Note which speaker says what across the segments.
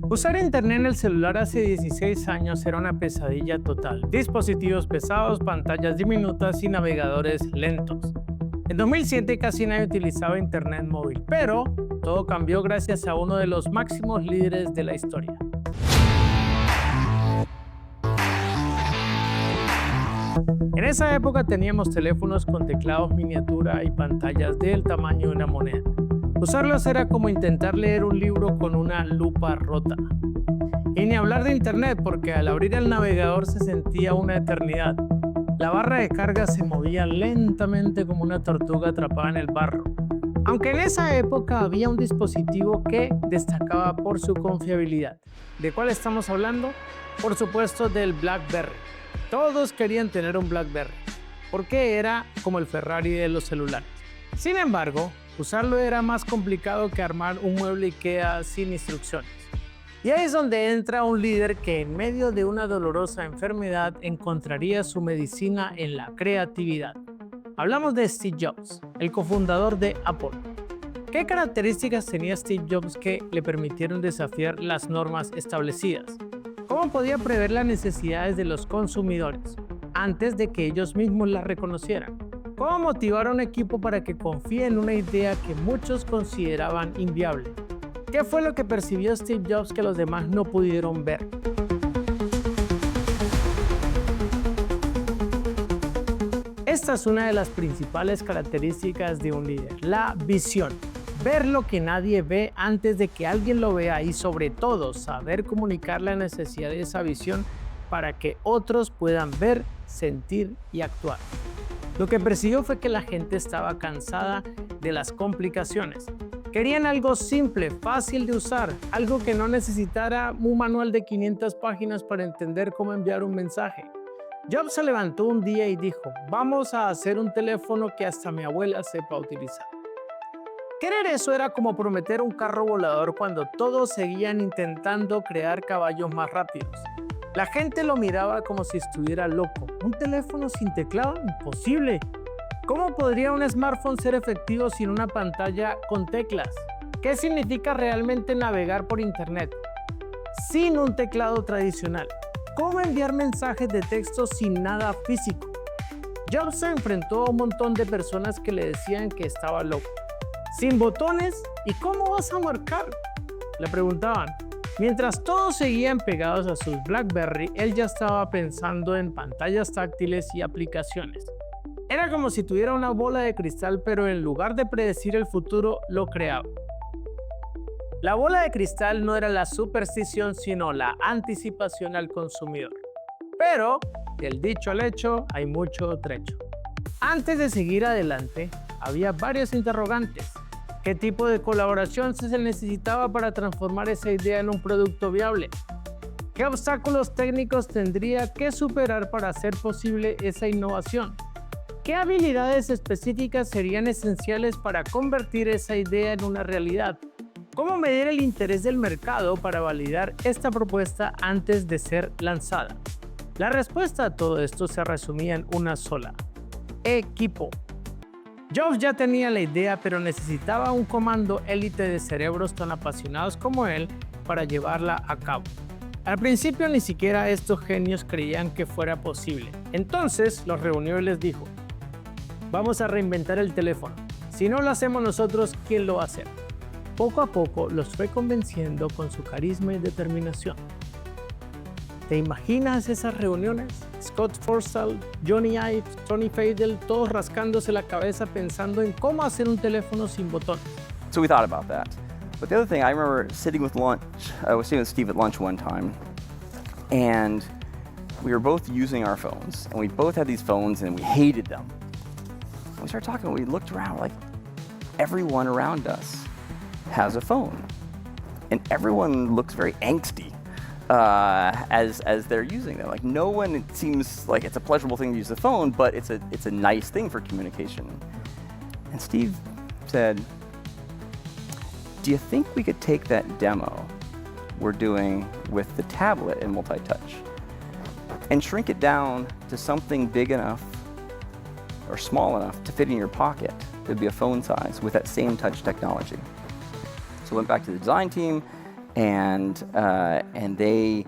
Speaker 1: Usar internet en el celular hace 16 años era una pesadilla total. Dispositivos pesados, pantallas diminutas y navegadores lentos. En 2007 casi nadie utilizaba internet móvil, pero todo cambió gracias a uno de los máximos líderes de la historia. En esa época teníamos teléfonos con teclados miniatura y pantallas del tamaño de una moneda. Usarlos era como intentar leer un libro con una lupa rota. Y ni hablar de internet, porque al abrir el navegador se sentía una eternidad. La barra de carga se movía lentamente como una tortuga atrapada en el barro. Aunque en esa época había un dispositivo que destacaba por su confiabilidad. ¿De cuál estamos hablando? Por supuesto del Blackberry. Todos querían tener un Blackberry, porque era como el Ferrari de los celulares. Sin embargo, usarlo era más complicado que armar un mueble IKEA sin instrucciones. Y ahí es donde entra un líder que en medio de una dolorosa enfermedad encontraría su medicina en la creatividad. Hablamos de Steve Jobs, el cofundador de Apple. ¿Qué características tenía Steve Jobs que le permitieron desafiar las normas establecidas? ¿Cómo podía prever las necesidades de los consumidores antes de que ellos mismos las reconocieran? ¿Cómo motivar a un equipo para que confíe en una idea que muchos consideraban inviable? ¿Qué fue lo que percibió Steve Jobs que los demás no pudieron ver? Esta es una de las principales características de un líder, la visión. Ver lo que nadie ve antes de que alguien lo vea y sobre todo saber comunicar la necesidad de esa visión para que otros puedan ver, sentir y actuar. Lo que persiguió fue que la gente estaba cansada de las complicaciones. Querían algo simple, fácil de usar, algo que no necesitara un manual de 500 páginas para entender cómo enviar un mensaje. Jobs se levantó un día y dijo, vamos a hacer un teléfono que hasta mi abuela sepa utilizar. Querer eso era como prometer un carro volador cuando todos seguían intentando crear caballos más rápidos. La gente lo miraba como si estuviera loco. ¿Un teléfono sin teclado? Imposible. ¿Cómo podría un smartphone ser efectivo sin una pantalla con teclas? ¿Qué significa realmente navegar por internet sin un teclado tradicional? ¿Cómo enviar mensajes de texto sin nada físico? Jobs se enfrentó a un montón de personas que le decían que estaba loco. ¿Sin botones? ¿Y cómo vas a marcar?, le preguntaban. Mientras todos seguían pegados a sus Blackberry, él ya estaba pensando en pantallas táctiles y aplicaciones. Era como si tuviera una bola de cristal, pero en lugar de predecir el futuro, lo creaba. La bola de cristal no era la superstición, sino la anticipación al consumidor. Pero, del dicho al hecho, hay mucho trecho. Antes de seguir adelante, había varios interrogantes. ¿Qué tipo de colaboración se necesitaba para transformar esa idea en un producto viable? ¿Qué obstáculos técnicos tendría que superar para hacer posible esa innovación? ¿Qué habilidades específicas serían esenciales para convertir esa idea en una realidad? ¿Cómo medir el interés del mercado para validar esta propuesta antes de ser lanzada? La respuesta a todo esto se resumía en una sola: equipo. Jobs ya tenía la idea, pero necesitaba un comando élite de cerebros tan apasionados como él para llevarla a cabo. Al principio ni siquiera estos genios creían que fuera posible. Entonces los reunió y les dijo, vamos a reinventar el teléfono. Si no lo hacemos nosotros, ¿quién lo va a hacer? Poco a poco los fue convenciendo con su carisma y determinación. ¿Te imaginas esas reuniones? Scott Forstall, Johnny Ive, Tony Fadell, todos rascándose la cabeza pensando en cómo hacer un teléfono sin botones.
Speaker 2: So we thought about that. But the other thing, I remember sitting with lunch, I was sitting with Steve at lunch one time, and we were both using our phones, and we both had these phones and we hated them. And we started talking, we looked around, like everyone around us has a phone. And everyone looks very angsty. As they're using them. Like no one, it seems like it's a pleasurable thing to use the phone, but it's a nice thing for communication. And Steve said, do you think we could take that demo we're doing with the tablet and multi-touch and shrink it down to something big enough or small enough to fit in your pocket? It'd be a phone size with that same touch technology. So we went back to the design team and they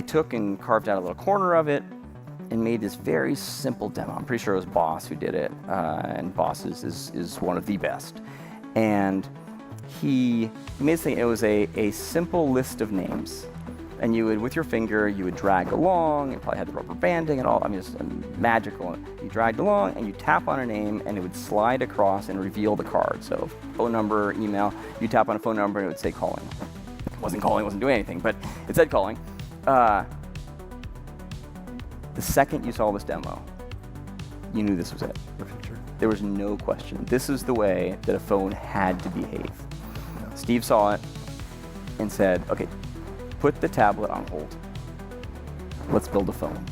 Speaker 2: took and carved out a little corner of it and made this very simple demo. I'm pretty sure it was Boss who did it, and Boss is one of the best. And he made this thing. It was a simple list of names, and you would, with your finger, you would drag along. It probably had the rubber banding and all. I mean, it's magical. You dragged along, and you tap on a name, and it would slide across and reveal the card. So phone number, email. You tap on a phone number, and it would say calling. It wasn't calling, it wasn't doing anything, but it said calling. The second you saw this demo, you knew this was it. There was no question. This is the way that a phone had to behave. Steve saw it and said, okay, put the tablet on hold. Let's build a phone.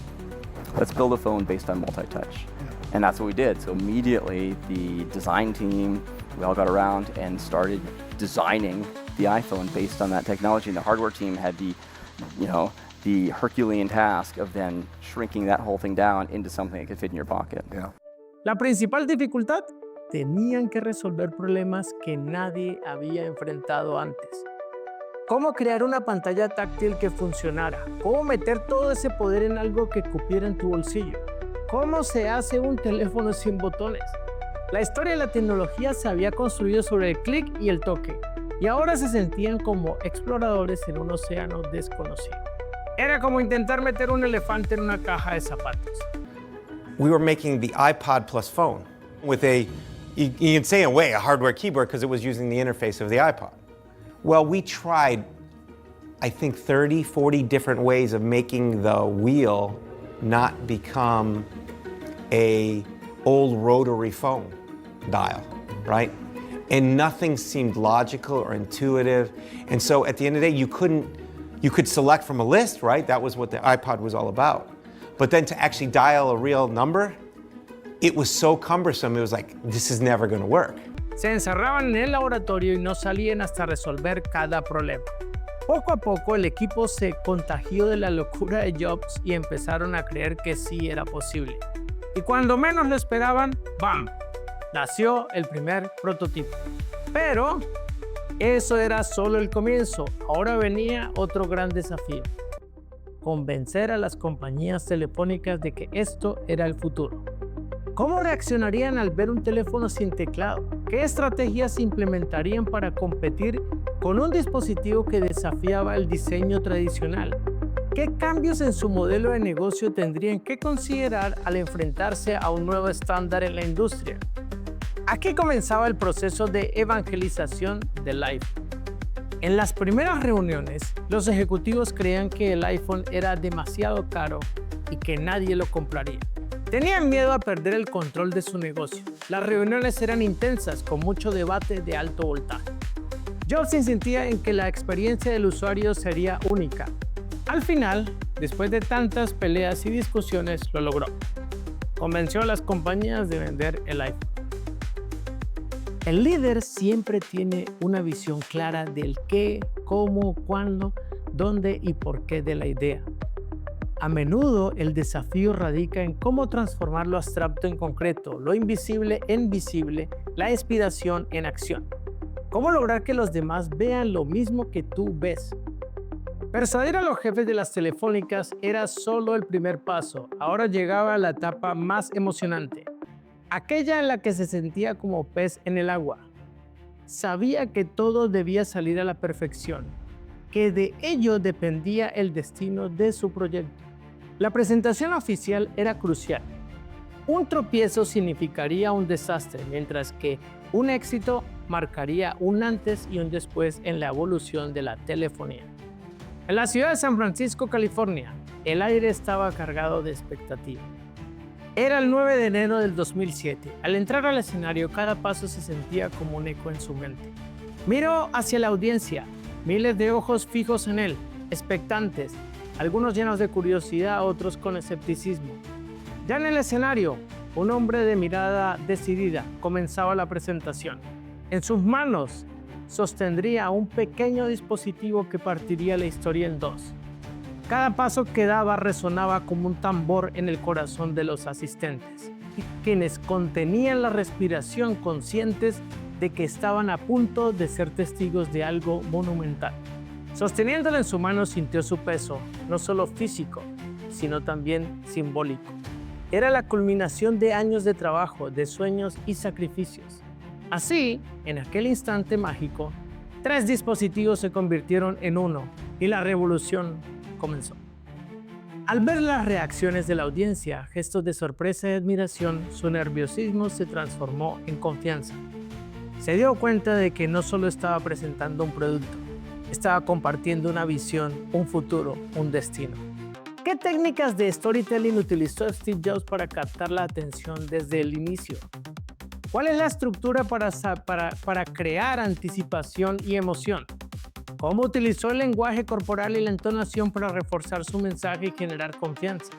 Speaker 2: Let's build a phone based on multi-touch. And that's what we did. So immediately the design team, we all got around and started designing the iPhone based on that technology. And the hardware team had the Herculean task of then shrinking that whole thing down into something that could fit in your pocket.
Speaker 3: Yeah.
Speaker 1: La principal dificultad, tenían que resolver problemas que nadie había enfrentado antes. ¿Cómo crear una pantalla táctil que funcionara? ¿Cómo meter todo ese poder en algo que cupiera en tu bolsillo? ¿Cómo se hace un teléfono sin botones? La historia de la tecnología se había construido sobre el clic y el toque, y ahora se sentían como exploradores en un océano desconocido. Era como intentar meter un elefante en una caja de zapatos.
Speaker 3: We were making the iPod plus phone with you can say in a way, a hardware keyboard because it was using the interface of the iPod. Well, we tried, I think, 30, 40 different ways of making the wheel not become a old rotary phone dial, right? And nothing seemed logical or intuitive. And so at the end of the day, you could select from a list, right? That was what the iPod was all about. But then to actually dial a real number, it was so cumbersome, it was like, this is never going to work.
Speaker 1: Se encerraban en el laboratorio y no salían hasta resolver cada problema. Poco a poco el equipo se contagió de la locura de Jobs y empezaron a creer que sí era posible. Y cuando menos lo esperaban, ¡bam!, nació el primer prototipo. Pero eso era solo el comienzo. Ahora venía otro gran desafío: convencer a las compañías telefónicas de que esto era el futuro. ¿Cómo reaccionarían al ver un teléfono sin teclado? ¿Qué estrategias implementarían para competir con un dispositivo que desafiaba el diseño tradicional? ¿Qué cambios en su modelo de negocio tendrían que considerar al enfrentarse a un nuevo estándar en la industria? Aquí comenzaba el proceso de evangelización del iPhone. En las primeras reuniones, los ejecutivos creían que el iPhone era demasiado caro y que nadie lo compraría. Tenían miedo a perder el control de su negocio. Las reuniones eran intensas, con mucho debate de alto voltaje. Jobs insistía en que la experiencia del usuario sería única. Al final, después de tantas peleas y discusiones, lo logró. Convenció a las compañías de vender el iPhone. El líder siempre tiene una visión clara del qué, cómo, cuándo, dónde y por qué de la idea. A menudo el desafío radica en cómo transformar lo abstracto en concreto, lo invisible en visible, la inspiración en acción. Cómo lograr que los demás vean lo mismo que tú ves. Persuadir a los jefes de las telefónicas era solo el primer paso. Ahora llegaba la etapa más emocionante, aquella en la que se sentía como pez en el agua. Sabía que todo debía salir a la perfección, que de ello dependía el destino de su proyecto. La presentación oficial era crucial. Un tropiezo significaría un desastre, mientras que un éxito marcaría un antes y un después en la evolución de la telefonía. En la ciudad de San Francisco, California, el aire estaba cargado de expectativa. Era el 9 de enero del 2007. Al entrar al escenario, cada paso se sentía como un eco en su mente. Miró hacia la audiencia, miles de ojos fijos en él, expectantes, algunos llenos de curiosidad, otros con escepticismo. Ya en el escenario, un hombre de mirada decidida comenzaba la presentación. En sus manos sostendría un pequeño dispositivo que partiría la historia en dos. Cada paso que daba resonaba como un tambor en el corazón de los asistentes, quienes contenían la respiración conscientes de que estaban a punto de ser testigos de algo monumental. Sosteniéndola en su mano sintió su peso, no solo físico, sino también simbólico. Era la culminación de años de trabajo, de sueños y sacrificios. Así, en aquel instante mágico, 3 dispositivos se convirtieron en uno y la revolución comenzó. Al ver las reacciones de la audiencia, gestos de sorpresa y admiración, su nerviosismo se transformó en confianza. Se dio cuenta de que no solo estaba presentando un producto, estaba compartiendo una visión, un futuro, un destino. ¿Qué técnicas de storytelling utilizó Steve Jobs para captar la atención desde el inicio? ¿Cuál es la estructura para crear anticipación y emoción? ¿Cómo utilizó el lenguaje corporal y la entonación para reforzar su mensaje y generar confianza?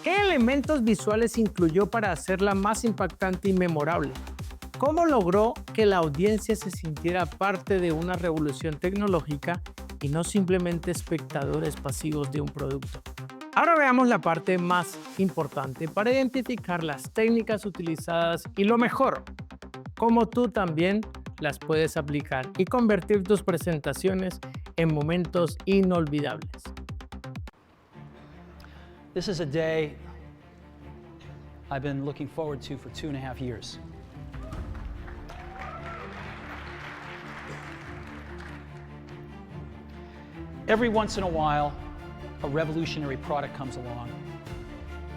Speaker 1: ¿Qué elementos visuales incluyó para hacerla más impactante y memorable? ¿Cómo logró que la audiencia se sintiera parte de una revolución tecnológica y no simplemente espectadores pasivos de un producto? Ahora veamos la parte más importante para identificar las técnicas utilizadas y lo mejor, cómo tú también las puedes aplicar y convertir tus presentaciones en momentos inolvidables.
Speaker 4: This is a day I've been looking forward to for 2.5 years. Every once in a while, a revolutionary product comes along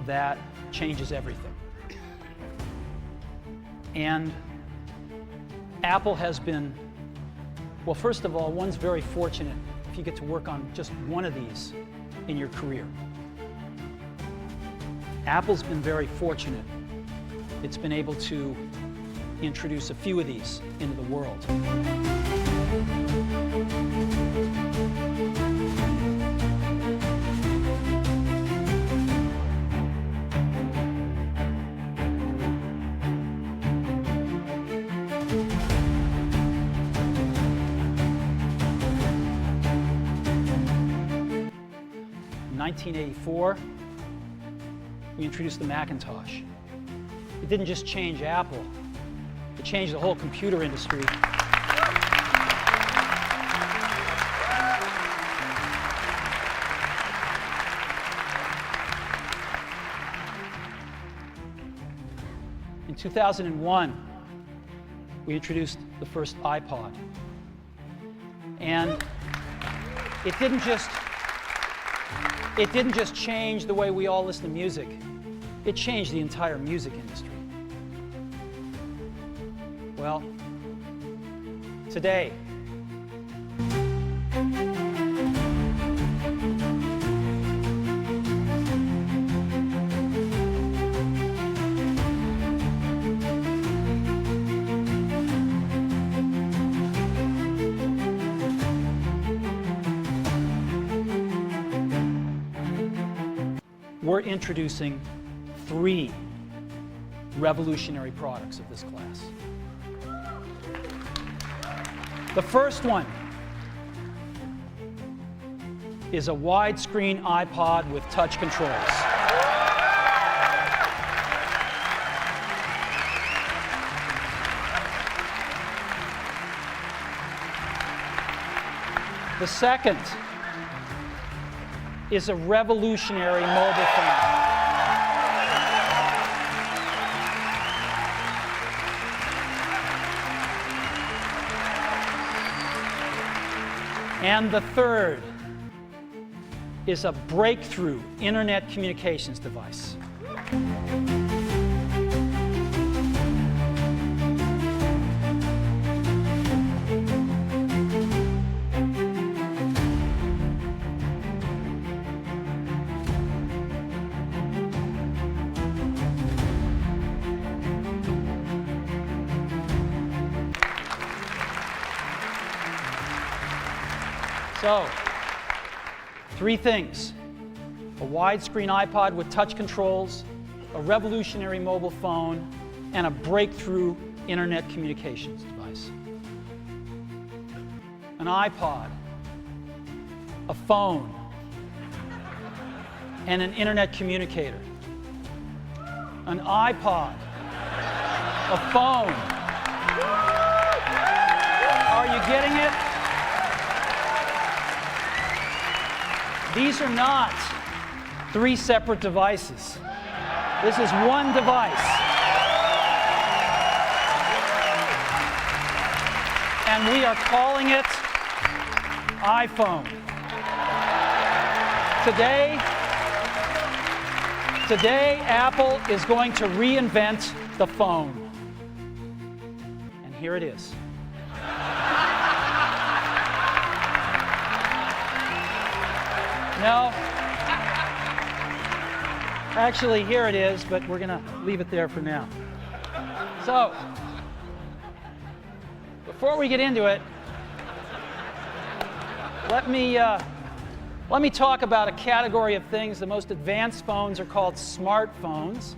Speaker 4: that changes everything. And Apple has been, well, first of all, one's very fortunate if you get to work on just one of these in your career. Apple's been very fortunate. It's been able to introduce a few of these into the world. In 1984, we introduced the Macintosh. It didn't just change Apple, it changed the whole computer industry. In 2001, we introduced the first iPod. And it didn't just change the way we all listen to music, it changed the entire music industry. Well, today, we're introducing 3 revolutionary products of this class. The first one is a widescreen iPod with touch controls. The second is a revolutionary mobile phone. And the third is a breakthrough internet communications device. So, 3 things: a widescreen iPod with touch controls, a revolutionary mobile phone, and a breakthrough internet communications device. An iPod, a phone, and an internet communicator. An iPod, a phone. Are you getting it? These are not 3 separate devices. This is one device. And we are calling it iPhone. Today, Apple is going to reinvent the phone. And here it is. No. Actually, here it is, but we're going to leave it there for now. So, before we get into it, let me talk about a category of things. The most advanced phones are called smartphones,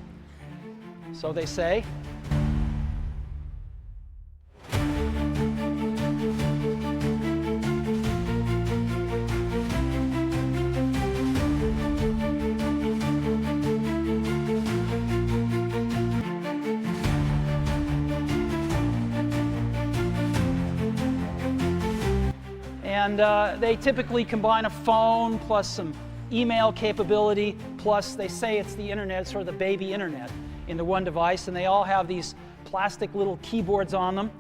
Speaker 4: so they say. And they typically combine a phone plus some email capability, plus they say it's the internet, sort of the baby internet, into one device, and they all have these plastic little keyboards on them.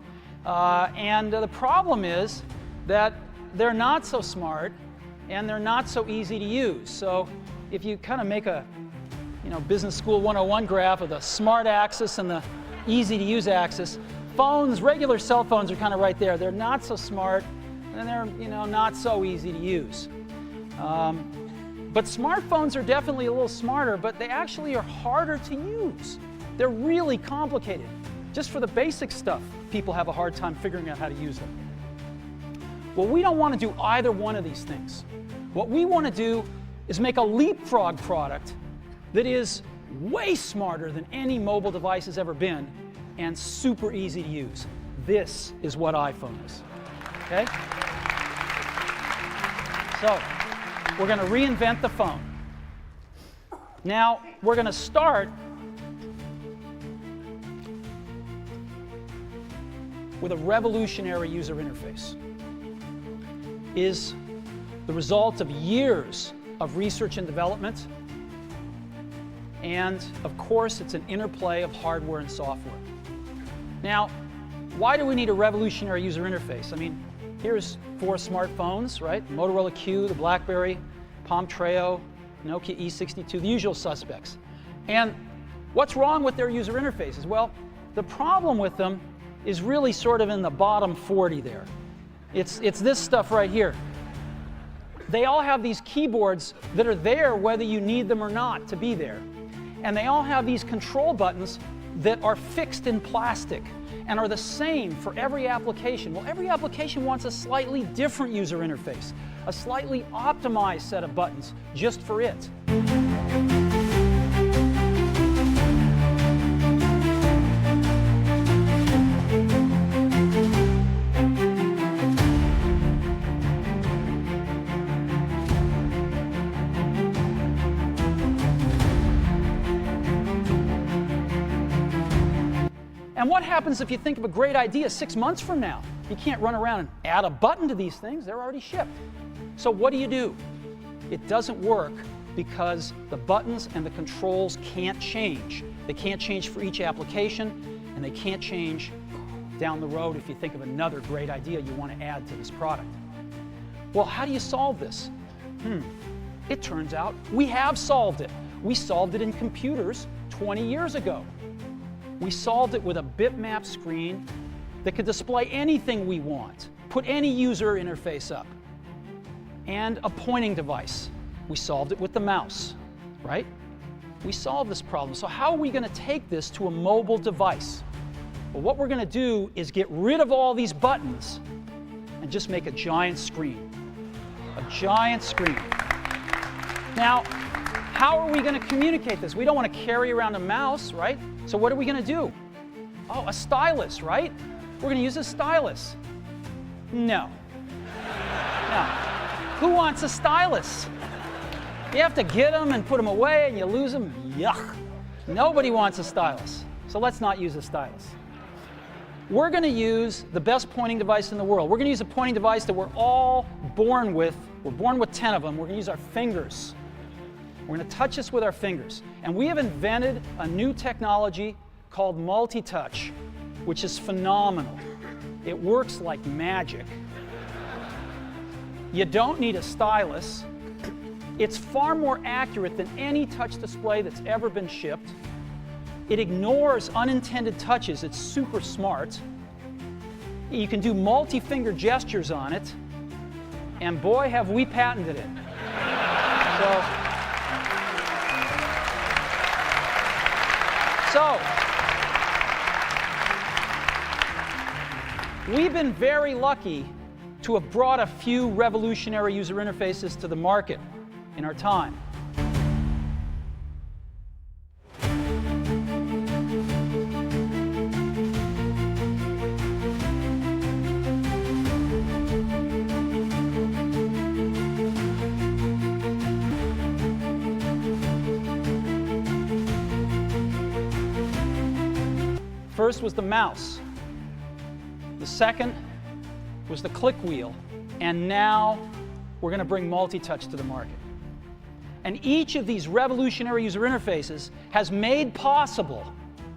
Speaker 4: And the problem is that they're not so smart and they're not so easy to use. So if you kind of make a Business School 101 graph of the smart axis and the easy to use axis, phones, regular cell phones are kind of right there. They're not so smart and they're not so easy to use. But smartphones are definitely a little smarter, but they actually are harder to use. They're really complicated. Just for the basic stuff, people have a hard time figuring out how to use them. Well, we don't want to do either one of these things. What we want to do is make a leapfrog product that is way smarter than any mobile device has ever been and super easy to use. This is what iPhone is. Okay? So, we're going to reinvent the phone. Now, we're going to start with a revolutionary user interface. It is the result of years of research and development, and of course, it's an interplay of hardware and software. Now, why do we need a revolutionary user interface? I mean, here's 4 smartphones, right? Motorola Q, the Blackberry, Palm Treo, Nokia E62, the usual suspects. And what's wrong with their user interfaces? Well, the problem with them is really sort of in the bottom 40 there. It's this stuff right here. They all have these keyboards that are there whether you need them or not to be there. And they all have these control buttons that are fixed in plastic and are the same for every application. Well, every application wants a slightly different user interface, a slightly optimized set of buttons just for it. And what happens if you think of a great idea 6 months from now? You can't run around and add a button to these things. They're already shipped. So what do? It doesn't work because the buttons and the controls can't change. They can't change for each application, and they can't change down the road if you think of another great idea you want to add to this product. Well, how do you solve this? It turns out we have solved it. We solved it in computers 20 years ago. We solved it with a bitmap screen that could display anything we want, put any user interface up, and a pointing device. We solved it with the mouse, right? We solved this problem. So how are we going to take this to a mobile device? Well, what we're going to do is get rid of all these buttons and just make a giant screen. A giant screen. Now, how are we going to communicate this? We don't want to carry around a mouse, right? So what are we going to do? Oh, a stylus, right? We're going to use a stylus. No. No. Who wants a stylus? You have to get them and put them away and you lose them. Yuck. Nobody wants a stylus. So let's not use a stylus. We're going to use the best pointing device in the world. We're going to use a pointing device that we're all born with We're born with 10 of them. We're going to use our fingers. We're going to touch this with our fingers. And we have invented a new technology called multi-touch, which is phenomenal. It works like magic. You don't need a stylus. It's far more accurate than any touch display that's ever been shipped. It ignores unintended touches. It's super smart. You can do multi-finger gestures on it. And boy, have we patented it. So, we've been very lucky to have brought a few revolutionary user interfaces to the market in our time. First was the mouse. The second was the click wheel. And now we're going to bring multi-touch to the market. And each of these revolutionary user interfaces has made possible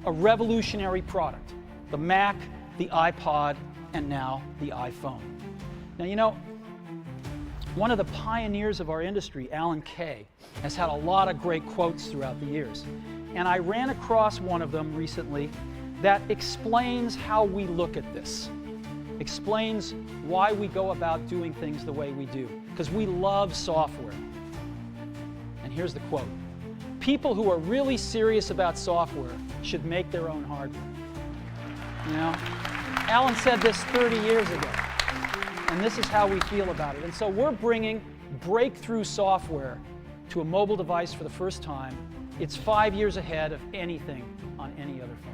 Speaker 4: a revolutionary product. The Mac, the iPod, and now the iPhone. Now, you know, one of the pioneers of our industry, Alan Kay, has had a lot of great quotes throughout the years. And I ran across one of them recently that explains how we look at this, explains why we go about doing things the way we do, because we love software. And here's the quote: "People who are really serious about software should make their own hardware." You know, Alan said this 30 years ago, and this is how we feel about it. And so we're bringing breakthrough software to a mobile device for the first time. It's 5 years ahead of anything on any other phone.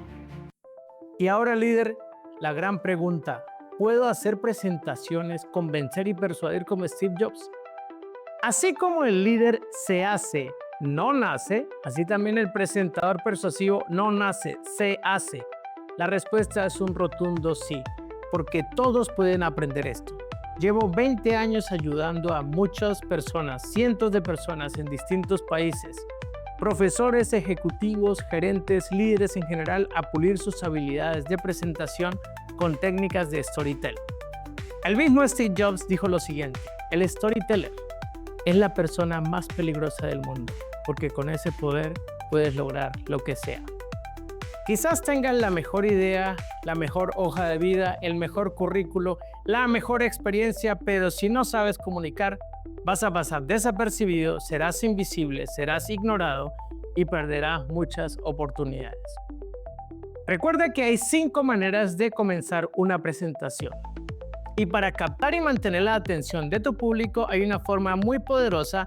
Speaker 1: Y ahora, líder, la gran pregunta: ¿puedo hacer presentaciones, convencer y persuadir como Steve Jobs? Así como el líder se hace, no nace, así también el presentador persuasivo no nace, se hace. La respuesta es un rotundo sí, porque todos pueden aprender esto. Llevo 20 años ayudando a muchas personas, cientos de personas en distintos países, profesores, ejecutivos, gerentes, líderes en general, a pulir sus habilidades de presentación con técnicas de storytelling. El mismo Steve Jobs dijo lo siguiente: el storyteller es la persona más peligrosa del mundo, porque con ese poder puedes lograr lo que sea. Quizás tengan la mejor idea, la mejor hoja de vida, el mejor currículo, la mejor experiencia, pero si no sabes comunicar, vas a pasar desapercibido, serás invisible, serás ignorado y perderás muchas oportunidades. Recuerda que hay 5 maneras de comenzar una presentación. Y para captar y mantener la atención de tu público hay una forma muy poderosa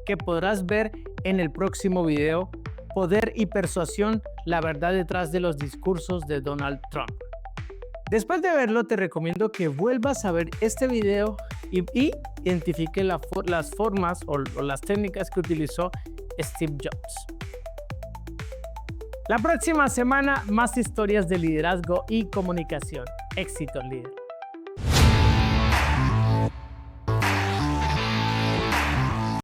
Speaker 1: que podrás ver en el próximo video: Poder y persuasión, la verdad detrás de los discursos de Donald Trump. Después de verlo, te recomiendo que vuelvas a ver este video y identifique las formas o las técnicas que utilizó Steve Jobs. La próxima semana, más historias de liderazgo y comunicación. Éxito, líder.